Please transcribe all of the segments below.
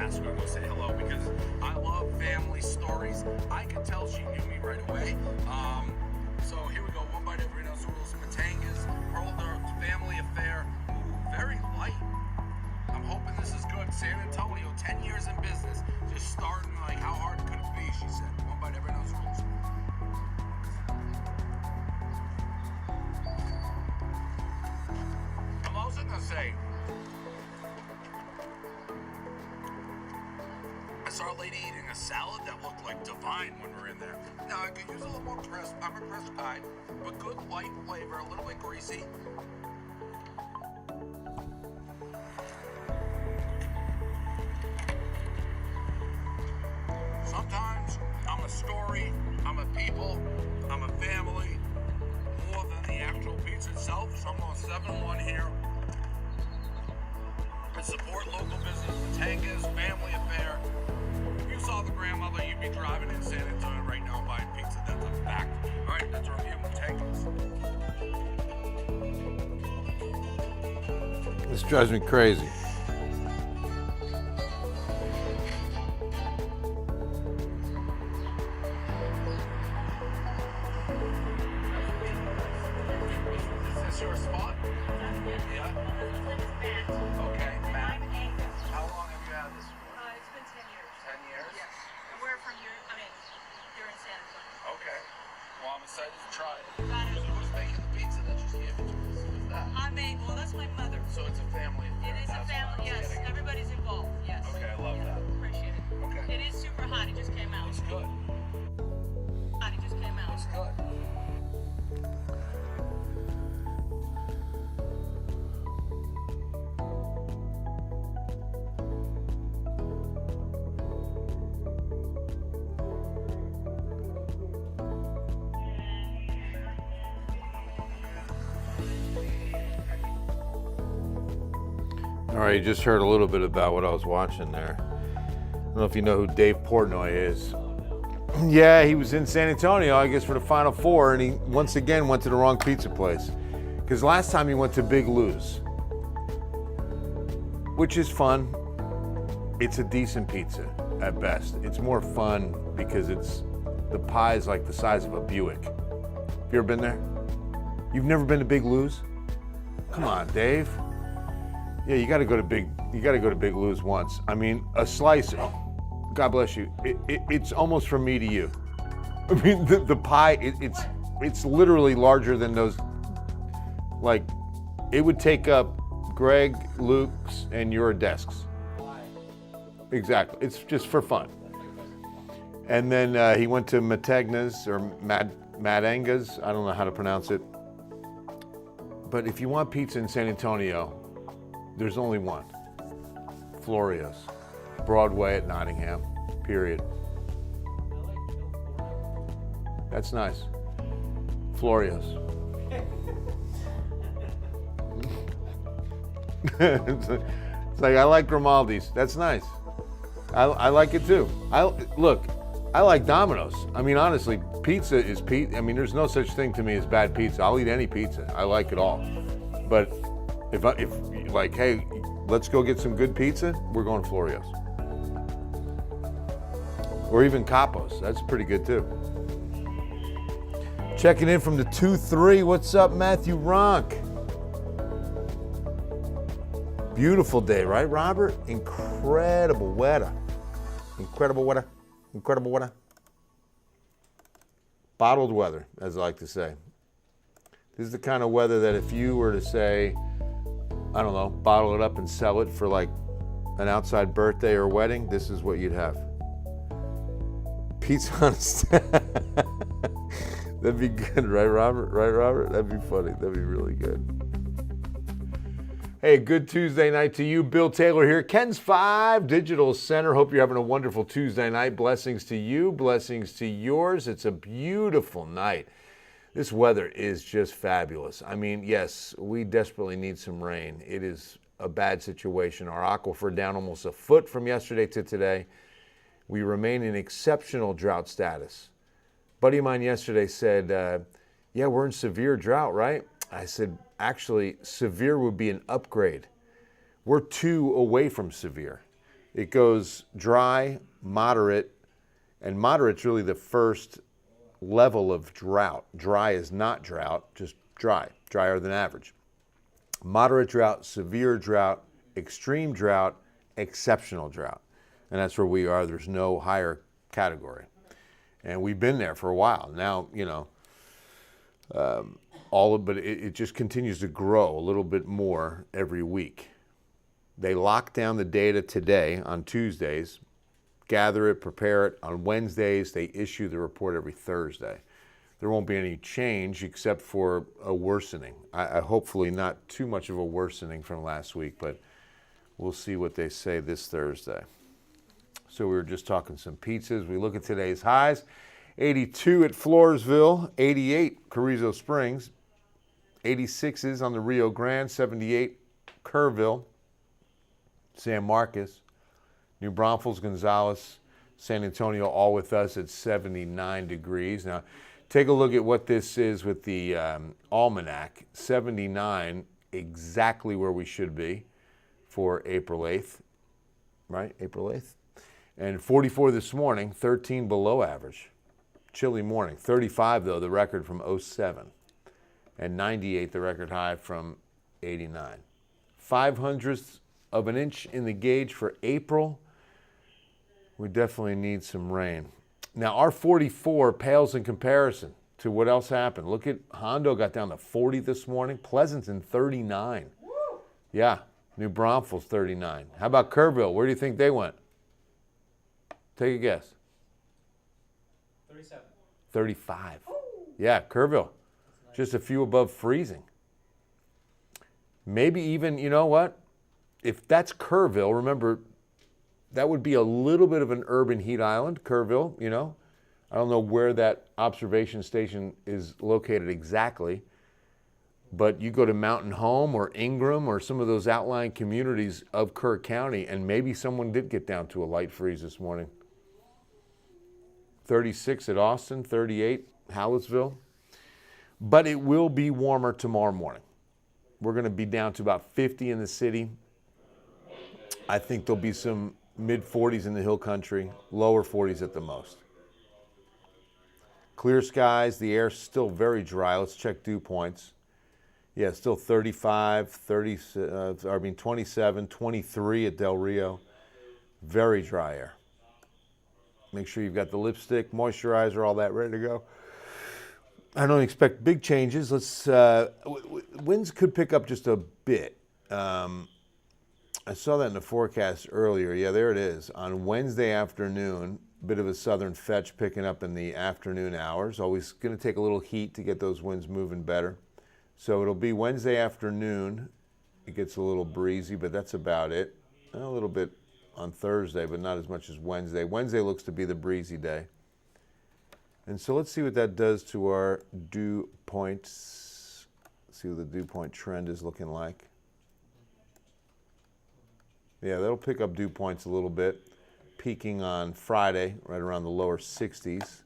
ask her to go say hello because I love family stories. I could tell she knew me right away. So here we go. One bite every nose rules. Matangas, her family affair. Ooh, very light. I'm hoping this is good. San Antonio, 10 years in business. Just starting like how hard could it be, she said. One bite every nose rules. What was I gonna say? I saw a lady eating a salad that looked like divine when we were in there. Now I could use a little more pressed pepper, pressed pie, but good light flavor, a little bit greasy. Sometimes I'm a story, I'm a people, I'm a family, more than the actual pizza itself. So I'm going 7-1 here. And support local business, Matangas, family affair. If you saw the grandmother, you'd be driving in San Antonio right now buying pizza. That's a fact. All right, that's a review of Matangas. This drives me crazy. Is this your spot? Yeah. Okay, Matt. How long have you had this for? It's been 10 years. 10 years? Yes. And we're from here, you're in San Antonio. Okay. Well, I'm excited to try it. Got it. Who's making the pizza that just gave it to us? Who's that? Well, that's my mother. So it's a family affair. It is a That's family, what I was yes. getting at. Everybody's involved, yes. Okay, I love that. Appreciate it. Okay. It is super hot. It just came out. It's good. Hot. It just came out. It's good. All right, you just heard a little bit about what I was watching there. I don't know if you know who Dave Portnoy is. Yeah, he was in San Antonio, I guess, for the Final Four, and he once again went to the wrong pizza place. Because last time he went to Big Lou's, which is fun. It's a decent pizza at best. It's more fun because the pie is like the size of a Buick. Have you ever been there? You've never been to Big Lou's? Come on, Dave. Yeah, you got to go to Big Lou's once. I mean, a slice. God bless you. It's almost from me to you. I mean, the pie. It's literally larger than those. Like, it would take up Greg, Luke's, and your desks. Exactly. It's just for fun. And then he went to Matagna's or Madanga's. I don't know how to pronounce it. But if you want pizza in San Antonio, there's only one. Florio's. Broadway at Nottingham, period. That's nice. Florio's. It's like, I like Grimaldi's. That's nice. I like it too. I like Domino's. I mean, honestly, pizza is pizza. I mean, there's no such thing to me as bad pizza. I'll eat any pizza. I like it all. But if like, hey, let's go get some good pizza, we're going Florio's. Or even Capo's. That's pretty good too. Checking in from the 2-3. What's up, Matthew Ronk? Beautiful day, right, Robert? Incredible weather. Incredible weather. Incredible weather. Bottled weather, as I like to say. This is the kind of weather that if you were to say, I don't know, bottle it up and sell it for like an outside birthday or wedding, this is what you'd have. Pizza on a stack. That'd be good, right, Robert? Right, Robert? That'd be funny. That'd be really good. Hey, good Tuesday night to you. Bill Taylor here. Ken's 5 Digital Center. Hope you're having a wonderful Tuesday night. Blessings to you. Blessings to yours. It's a beautiful night. This weather is just fabulous. I mean, yes, we desperately need some rain. It is a bad situation. Our aquifer down almost a foot from yesterday to today. We remain in exceptional drought status. A buddy of mine yesterday said, yeah, we're in severe drought, right? I said, actually, severe would be an upgrade. We're 2 away from severe. It goes dry, moderate, and moderate's really the first level of drought. Dry is not drought, just dry, drier than average. Moderate drought, severe drought, extreme drought, exceptional drought. And that's where we are. There's no higher category. And we've been there for a while. Now, you know, but it just continues to grow a little bit more every week. They lock down the data today on Tuesdays, gather it, prepare it. On Wednesdays, they issue the report every Thursday. There won't be any change except for a worsening. I hopefully not too much of a worsening from last week, but we'll see what they say this Thursday. So we were just talking some pizzas. We look at today's highs. 82 at Floresville, 88 Carrizo Springs, 86s on the Rio Grande, 78 Kerrville, San Marcos, New Braunfels, Gonzales, San Antonio, all with us at 79 degrees. Now, take a look at what this is with the almanac. 79, exactly where we should be for April 8th, right? April 8th. And 44 this morning, 13 below average. Chilly morning. 35, though, the record from 07. And 98, the record high from 89. 0.05 of an inch in the gauge for April. We definitely need some rain. Now, our 44 pales in comparison to what else happened. Look at Hondo got down to 40 this morning. Pleasanton, 39. Woo! Yeah, New Braunfels, 39. How about Kerrville? Where do you think they went? Take a guess. 37. 35. Ooh. Yeah, Kerrville. Nice. Just a few above freezing. Maybe even, you know what? If that's Kerrville, remember, that would be a little bit of an urban heat island, Kerrville, you know. I don't know where that observation station is located exactly, but you go to Mountain Home or Ingram or some of those outlying communities of Kerr County, and maybe someone did get down to a light freeze this morning. 36 at Austin, 38 Hallettsville. But it will be warmer tomorrow morning. We're going to be down to about 50 in the city. I think there'll be some mid-40s in the hill country, lower 40s at the most. Clear skies, the air's still very dry. Let's check dew points. Yeah, still 35, 27, 23 at Del Rio. Very dry air. Make sure you've got the lipstick, moisturizer, all that ready to go. I don't expect big changes. Winds could pick up just a bit. I saw that in the forecast earlier. Yeah, there it is. On Wednesday afternoon, bit of a southern fetch picking up in the afternoon hours. Always going to take a little heat to get those winds moving better. So it'll be Wednesday afternoon. It gets a little breezy, but that's about it. A little bit on Thursday, but not as much as Wednesday. Wednesday looks to be the breezy day. And so let's see what that does to our dew points. See what the dew point trend is looking like. Yeah, that'll pick up dew points a little bit. Peaking on Friday, right around the lower 60s.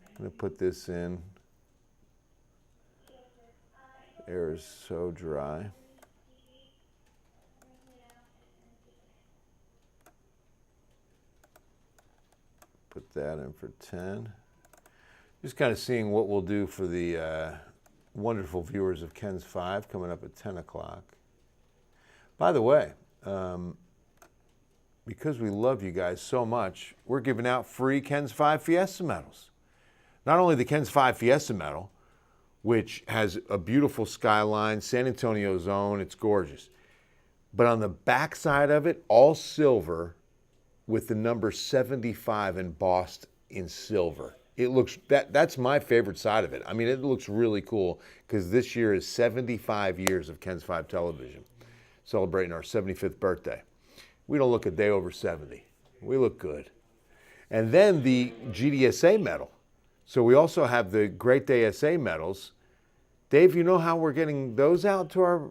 I'm going to put this in. Air is so dry. Put that in for 10. Just kind of seeing what we'll do for the wonderful viewers of Ken's 5 coming up at 10 o'clock. By the way, because we love you guys so much, we're giving out free Ken's 5 Fiesta medals. Not only the Ken's 5 Fiesta medal, which has a beautiful skyline, San Antonio's own, it's gorgeous. But on the back side of it, all silver with the number 75 embossed in silver. It looks, that's my favorite side of it. I mean, it looks really cool because this year is 75 years of Ken's 5 television, celebrating our 75th birthday. We don't look a day over 70. We look good. And then the GDSA medal. So we also have the Great Day SA medals. Dave, you know how we're getting those out to our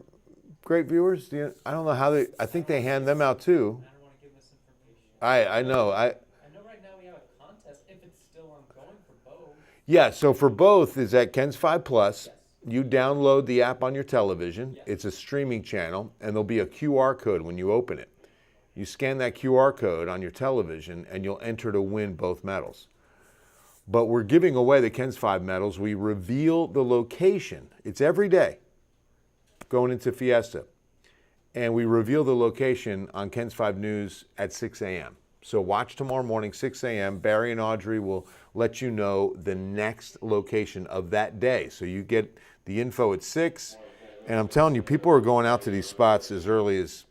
great viewers? I don't know how they, I think they hand them out too. I don't want to give misinformation. I know. I know right now we have a contest, if it's still ongoing for both. Yeah, so for both is at Ken's 5 Plus. Yes. You download the app on your television. Yes. It's a streaming channel, and there'll be a QR code when you open it. You scan that QR code on your television and you'll enter to win both medals. But we're giving away the Ken's 5 medals. We reveal the location. It's every day going into Fiesta. And we reveal the location on Ken's 5 News at 6 a.m. So watch tomorrow morning, 6 a.m. Barry and Audrey will let you know the next location of that day. So you get the info at 6. And I'm telling you, people are going out to these spots as early as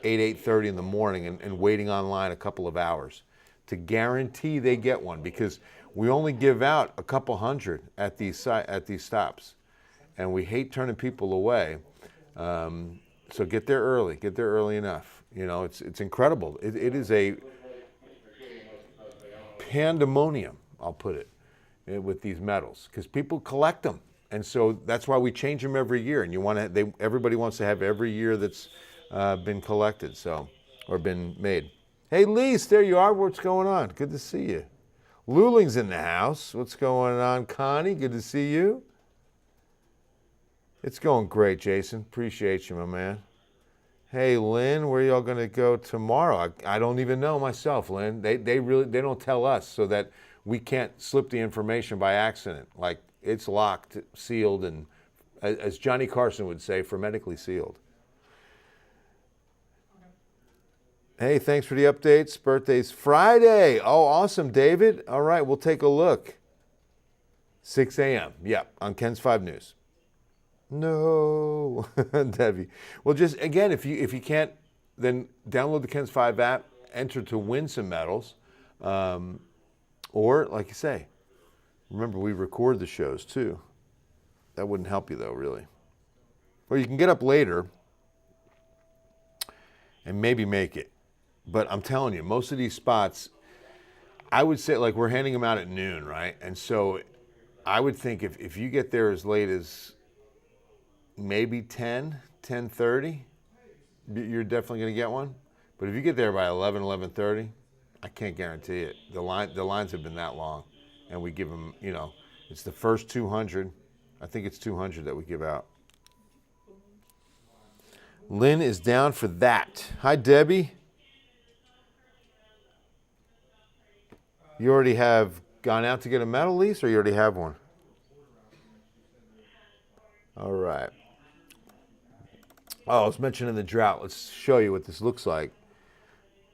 8:30 in the morning and waiting online a couple of hours to guarantee they get one, because we only give out a couple hundred at these stops. And we hate turning people away. So get there early enough. You know, it's incredible. It is a pandemonium, I'll put it, with these medals, because people collect them, and so that's why we change them every year. And everybody wants to have every year that's been collected, or been made. Hey, Lise, there you are. What's going on? Good to see you. Luling's in the house. What's going on, Connie? Good to see you. It's going great, Jason. Appreciate you, my man. Hey, Lynn, where y'all going to go tomorrow? I don't even know myself, Lynn. They don't tell us, so that we can't slip the information by accident. Like, it's locked, sealed, and as Johnny Carson would say, hermetically sealed. Hey, thanks for the updates. Birthday's Friday. Oh, awesome, David. All right, we'll take a look. 6 a.m. Yep, on Ken's 5 News. No, Debbie. Well, just again, if you can't, then download the Ken's 5 app, enter to win some medals, or like you say, remember we record the shows too. That wouldn't help you though, really. Or you can get up later and maybe make it. But I'm telling you, most of these spots, I would say, like, we're handing them out at noon, right? And so I would think if you get there as late as maybe 10:30, you're definitely going to get one. But if you get there by 11:30, I can't guarantee it. The lines have been that long, and we give them, it's the first 200. I think it's 200 that we give out. Lynn is down for that. Hi, Debbie. You already have gone out to get a medal, Lise, or you already have one? All right. Oh, I was mentioning the drought. Let's show you what this looks like.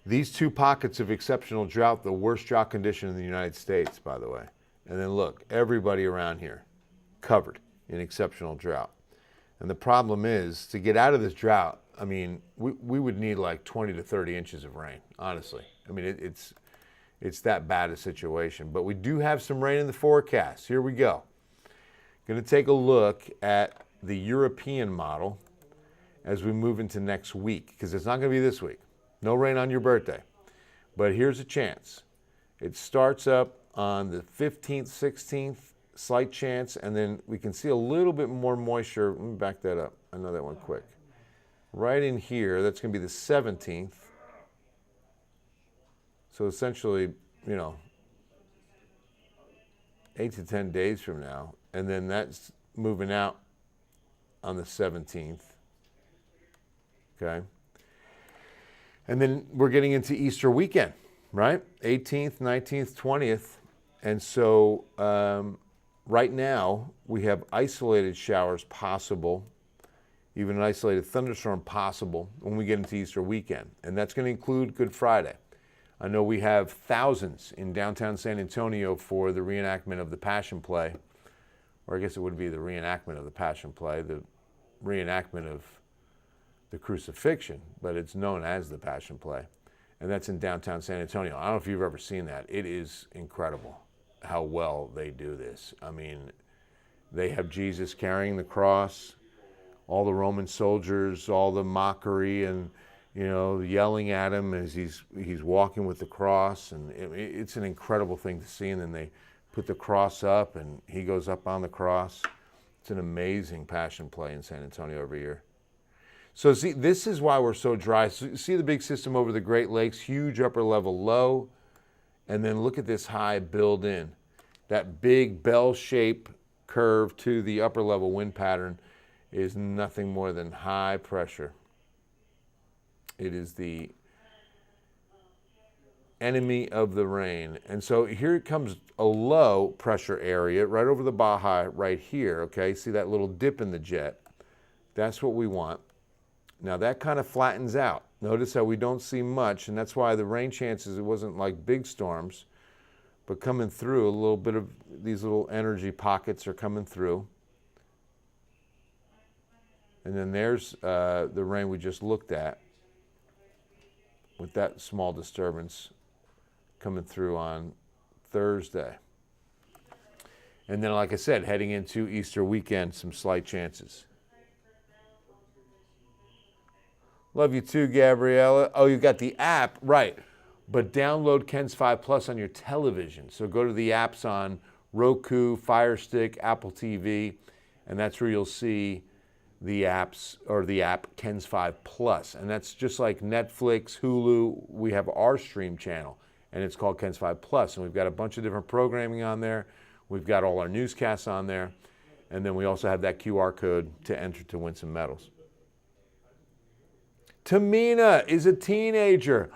These two pockets of exceptional drought, the worst drought condition in the United States, by the way. And then look, everybody around here covered in exceptional drought. And the problem is, to get out of this drought, I mean, we would need like 20 to 30 inches of rain, honestly. I mean, it's that bad a situation. But we do have some rain in the forecast. Here we go. Going to take a look at the European model as we move into next week, because it's not going to be this week. No rain on your birthday. But here's a chance. It starts up on the 15th, 16th, slight chance, and then we can see a little bit more moisture. Let me back that up. I know that one quick. Right in here, that's going to be the 17th. So essentially, 8 to 10 days from now. And then that's moving out on the 17th. Okay. And then we're getting into Easter weekend, right? 18th, 19th, 20th. And so right now we have isolated showers possible, even an isolated thunderstorm possible when we get into Easter weekend. And that's going to include Good Friday. I know we have thousands in downtown San Antonio for the reenactment of the Passion Play, or I guess it would be the reenactment of the Passion Play, the reenactment of the crucifixion, but it's known as the Passion Play. And that's in downtown San Antonio. I don't know if you've ever seen that. It is incredible how well they do this. I mean, they have Jesus carrying the cross, all the Roman soldiers, all the mockery and yelling at him as he's walking with the cross, and it's an incredible thing to see. And then they put the cross up, and he goes up on the cross. It's an amazing Passion Play in San Antonio every year. So see, this is why we're so dry. So see the big system over the Great Lakes, huge upper level low, and then look at this high build in. That big bell-shaped curve to the upper level wind pattern is nothing more than high pressure. It is the enemy of the rain. And so here comes a low pressure area right over the Baja right here, okay? See that little dip in the jet? That's what we want. Now that kind of flattens out. Notice how we don't see much, and that's why the rain chances, it wasn't like big storms, but coming through, a little bit of these little energy pockets are coming through. And then there's the rain we just looked at with that small disturbance coming through on Thursday. And then, like I said, heading into Easter weekend, some slight chances. Love you too, Gabriella. Oh, you got the app, right. But download Ken's 5 Plus on your television. So go to the apps on Roku, Fire Stick, Apple TV, and that's where you'll see the apps, or the app Ken's 5 Plus. And that's just like Netflix, Hulu. We have our stream channel, and it's called Ken's 5 Plus. And we've got a bunch of different programming on there. We've got all our newscasts on there. And then we also have that QR code to enter to win some medals. Tamina is a teenager.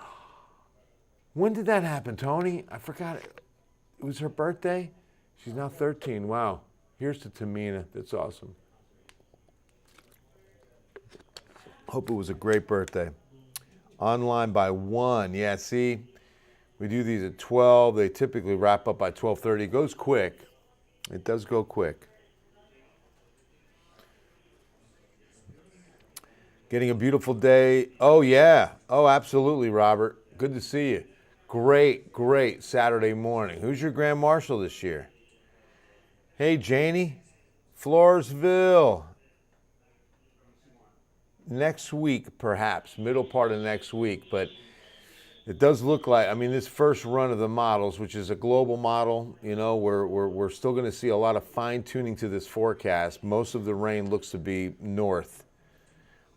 When did that happen, Tony? I forgot it. It was her birthday? She's now 13. Wow. Here's to Tamina. That's awesome. Hope it was a great birthday. Online by 1. Yeah, see? We do these at 12. They typically wrap up by 12:30. It goes quick. It does go quick. Getting a beautiful day. Oh, yeah. Oh, absolutely, Robert. Good to see you. Great, great Saturday morning. Who's your Grand Marshal this year? Hey, Janie. Floresville. Next week, perhaps. Middle part of next week. But it does look like, I mean, this first run of the models, which is a global model, you know, we're still going to see a lot of fine-tuning to this forecast. Most of the rain looks to be north.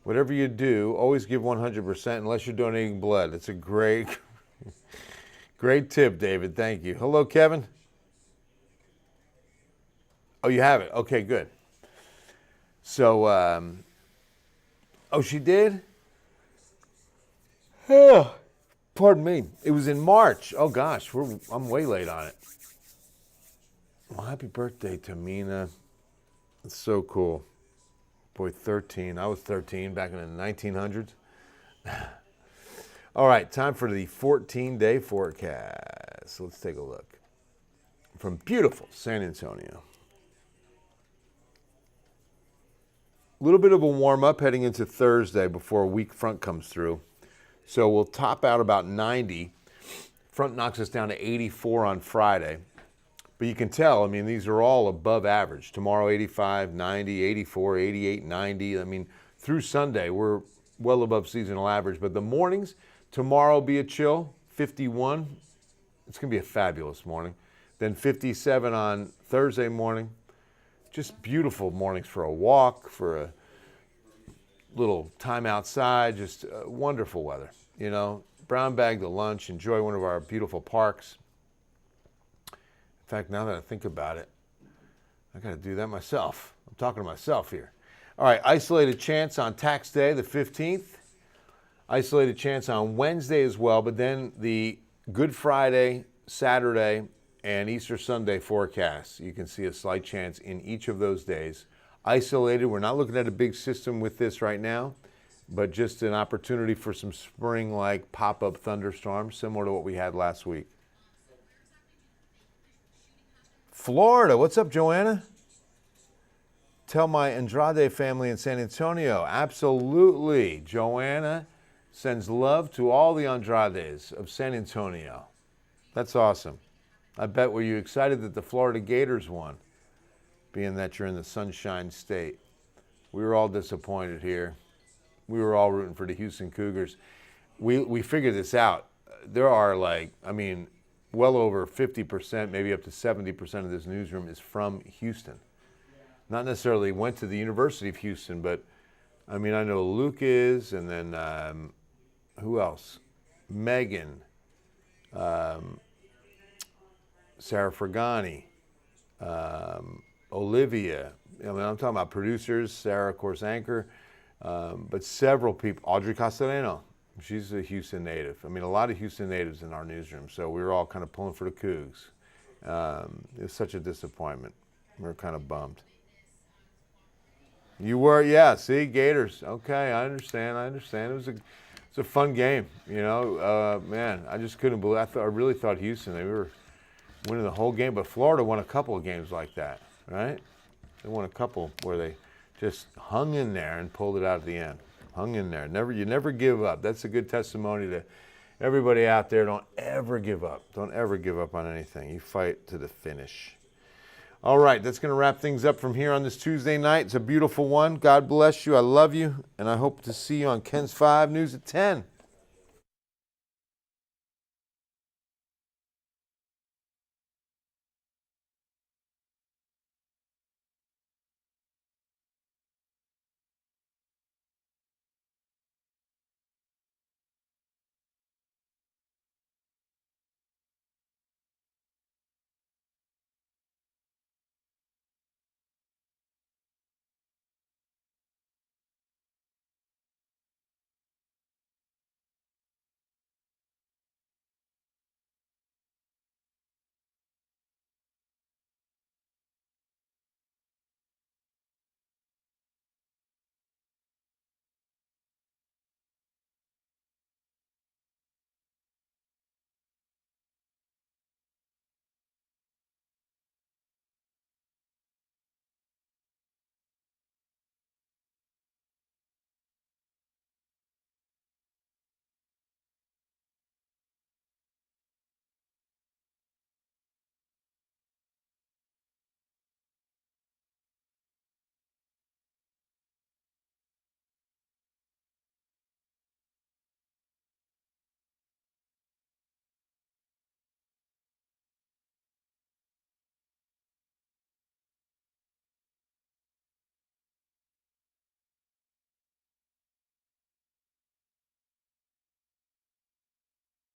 Whatever you do, always give 100% unless you're donating blood. It's a great, great tip, David. Thank you. Hello, Kevin. Oh, you have it. Okay, good. So, oh, she did? Oh, pardon me. It was in March. Oh, gosh, I'm way late on it. Well, happy birthday, Tamina. It's so cool. Boy, 13. I was 13 back in the 1900s. All right, time for the 14-day forecast. Let's take a look. From beautiful San Antonio. A little bit of a warm-up heading into Thursday before a weak front comes through. So we'll top out about 90. Front knocks us down to 84 on Friday. But you can tell, I mean, these are all above average. Tomorrow, 85, 90, 84, 88, 90. I mean, through Sunday, we're well above seasonal average. But the mornings, tomorrow will be a chill, 51. It's going to be a fabulous morning. Then 57 on Thursday morning. Just beautiful mornings for a walk, for a little time outside, just wonderful weather. You know, brown bag to lunch, enjoy one of our beautiful parks. In fact, now that I think about it, I got to do that myself. I'm talking to myself here. All right, isolated chance on tax day, the 15th. Isolated chance on Wednesday as well, but then the Good Friday, Saturday, and Easter Sunday forecasts. You can see a slight chance in each of those days. Isolated, we're not looking at a big system with this right now, but just an opportunity for some spring-like pop-up thunderstorms, similar to what we had last week. Florida, what's up, Joanna? Tell my Andrade family in San Antonio. Absolutely. Joanna sends love to all the Andrades of San Antonio. That's awesome. I bet, were you excited that the Florida Gators won, being that you're in the Sunshine State? We were all disappointed here. We were all rooting for the Houston Cougars. We figured this out. There are, like, I mean, well over 50%, maybe up to 70% of this newsroom is from Houston. Not necessarily went to the University of Houston, but I mean, I know Luke is, and then who else? Megan, Sarah Fragani, Olivia. I mean, I'm talking about producers, Sarah, of course, anchor, but several people. Audrey Castellano, She's a Houston native. I mean, a lot of Houston natives in our newsroom, so we were all kind of pulling for the Cougs. It was such a disappointment. We were kind of bummed. You were, yeah. See, Gators. Okay, I understand. It's a fun game. You know, man, I just couldn't believe. I really thought Houston. They were winning the whole game, but Florida won a couple of games like that, right? They won a couple where they just hung in there and pulled it out at the end. Hung in there. You never give up. That's a good testimony to everybody out there. Don't ever give up. Don't ever give up on anything. You fight to the finish. All right, that's going to wrap things up from here on this Tuesday night. It's a beautiful one. God bless you. I love you, and I hope to see you on Ken's 5 News at 10.